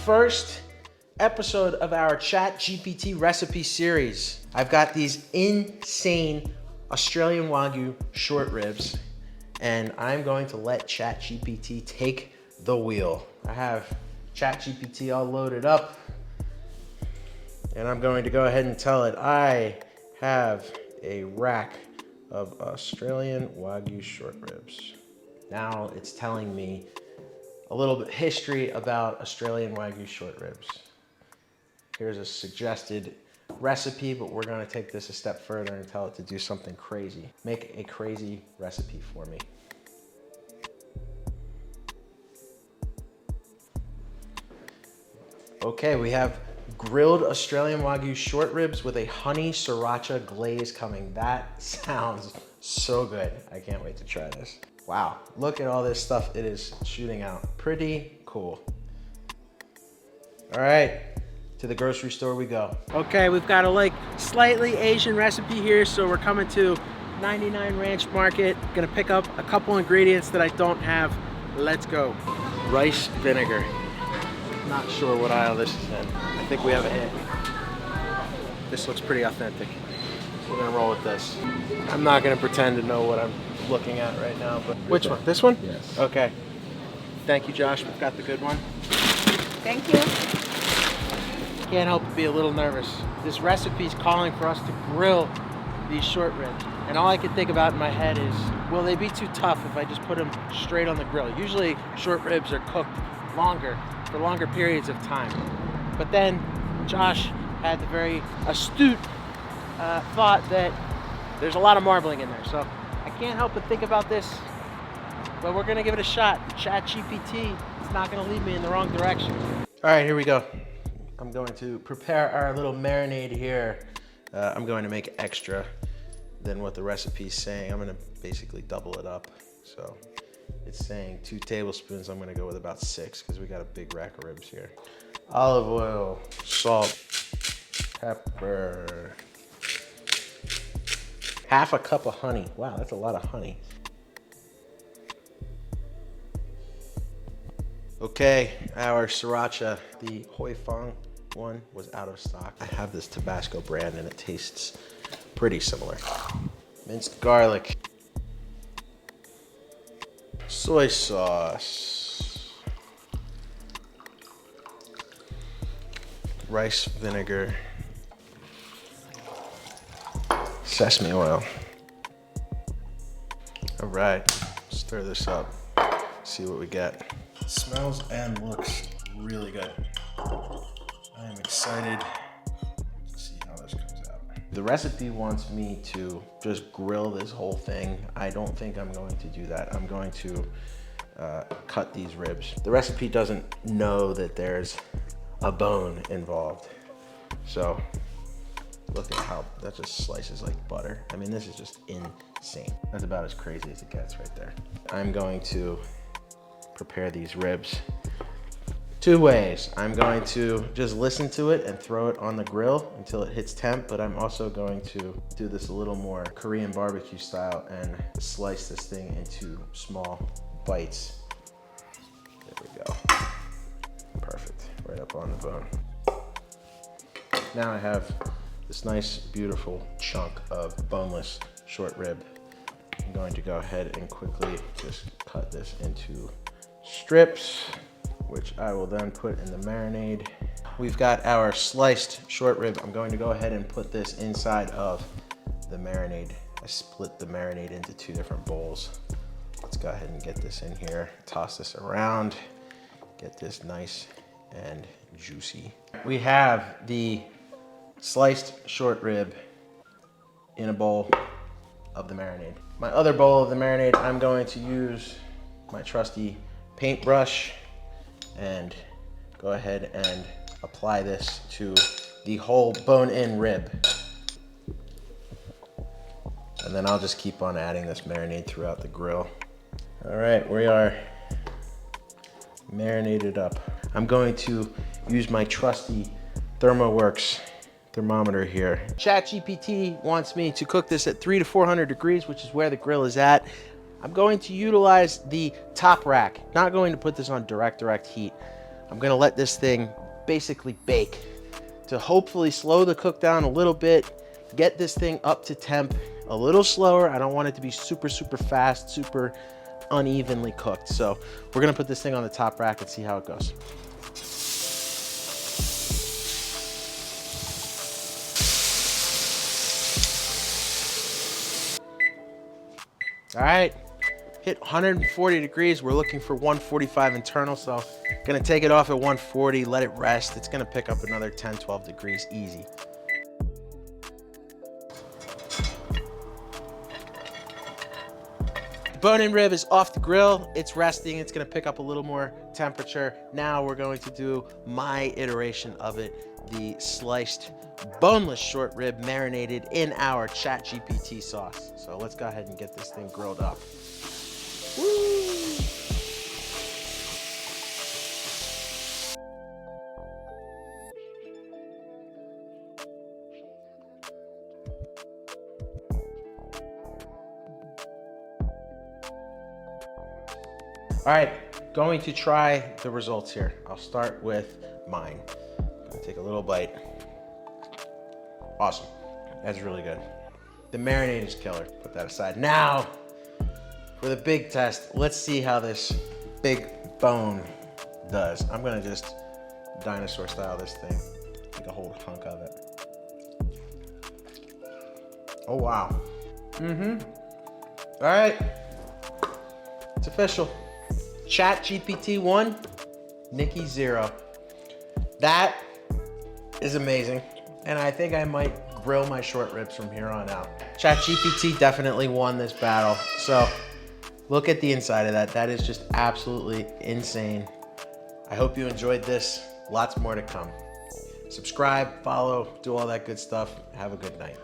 First episode of our Chat GPT recipe series. I've got these insane Australian Wagyu short ribs, and I'm going to let Chat GPT take the wheel. I have Chat GPT all loaded up, and I'm going to go ahead and tell it I have a rack of Australian Wagyu short ribs. Now it's telling me a little bit history about Australian Wagyu short ribs. Here's a suggested recipe, but we're gonna take this a step further and tell it to do something crazy. Make a crazy recipe for me. Okay, we have grilled Australian Wagyu short ribs with a honey Sriracha glaze coming. That sounds so good. I can't wait to try this. Wow, look at all this stuff it is shooting out. Pretty cool. All right, to the grocery store we go. Okay, we've got a slightly Asian recipe here, so we're coming to 99 Ranch Market. Gonna pick up a couple ingredients that I don't have. Let's go. Rice vinegar. Not sure what aisle this is in. I think we have a hit. This looks pretty authentic. We're gonna roll with this. I'm not gonna pretend to know what I'm looking at right now, but which one? This one? Yes. Okay. Thank you, Josh. We've got the good one. Thank you. Can't help but be a little nervous. This recipe is calling for us to grill these short ribs. And all I can think about in my head is, will they be too tough if I just put them straight on the grill? Usually short ribs are cooked longer, for longer periods of time. But then Josh had the very astute thought that there's a lot of marbling in there. So I can't help but think about this, but we're gonna give it a shot. Chat GPT is not gonna lead me in the wrong direction. All right, here we go. I'm going to prepare our little marinade here. I'm going to make extra than what the recipe is saying. I'm gonna basically double it up. So it's saying 2 tablespoons. I'm gonna go with about 6 because we got a big rack of ribs here. Olive oil, salt, pepper. Half a cup of honey. Wow, that's a lot of honey. Okay, our Sriracha, the Hoi Fong one, was out of stock. I have this Tabasco brand and it tastes pretty similar. Minced garlic. Soy sauce. Rice vinegar. Sesame oil. All right, stir this up, see what we get. Smells and looks really good. I am excited to see how this comes out. The recipe wants me to just grill this whole thing. I don't think I'm going to do that. I'm going to cut these ribs. The recipe doesn't know that there's a bone involved. So look at how that just slices like butter. I mean, this is just insane. That's about as crazy as it gets right there. I'm going to prepare these ribs 2 ways. I'm going to just listen to it and throw it on the grill until it hits temp, but I'm also going to do this a little more Korean barbecue style and slice this thing into small bites. There we go. Perfect, right up on the bone. Now I have this nice, beautiful chunk of boneless short rib. I'm going to go ahead and quickly just cut this into strips, which I will then put in the marinade. We've got our sliced short rib. I'm going to go ahead and put this inside of the marinade. I split the marinade into 2 different bowls. Let's go ahead and get this in here, toss this around, get this nice and juicy. We have the sliced short rib in a bowl of the marinade. My other bowl of the marinade, I'm going to use my trusty paintbrush and go ahead and apply this to the whole bone-in rib. And then I'll just keep on adding this marinade throughout the grill. All right, we are marinated up. I'm going to use my trusty ThermoWorks thermometer here. Chat GPT wants me to cook this at 300 to 400 degrees, which is where the grill is at. I'm going to utilize the top rack, not going to put this on direct heat. I'm gonna let this thing basically bake to hopefully slow the cook down a little bit, get this thing up to temp a little slower. I don't want it to be super fast, super unevenly cooked. So we're gonna put this thing on the top rack and see how it goes. All right, hit 140 degrees. We're looking for 145 internal, so gonna take it off at 140, let it rest. It's gonna pick up another 10, 12 degrees easy. Bone-in rib is off the grill. It's resting. It's gonna pick up a little more temperature. Now we're going to do my iteration of it, the sliced boneless short rib marinated in our Chat GPT sauce. So let's go ahead and get this thing grilled up. Woo! All right, going to try the results here. I'll start with mine. I'm gonna take a little bite. Awesome, that's really good. The marinade is killer, put that aside. Now, for the big test, let's see how this big bone does. I'm gonna just dinosaur style this thing. Take a whole hunk of it. Oh, wow. All right, it's official. Chat GPT 1, Nikki 0. That is amazing. And I think I might grill my short ribs from here on out. Chat GPT definitely won this battle. So look at the inside of that. That is just absolutely insane. I hope you enjoyed this. Lots more to come. Subscribe, follow, do all that good stuff. Have a good night.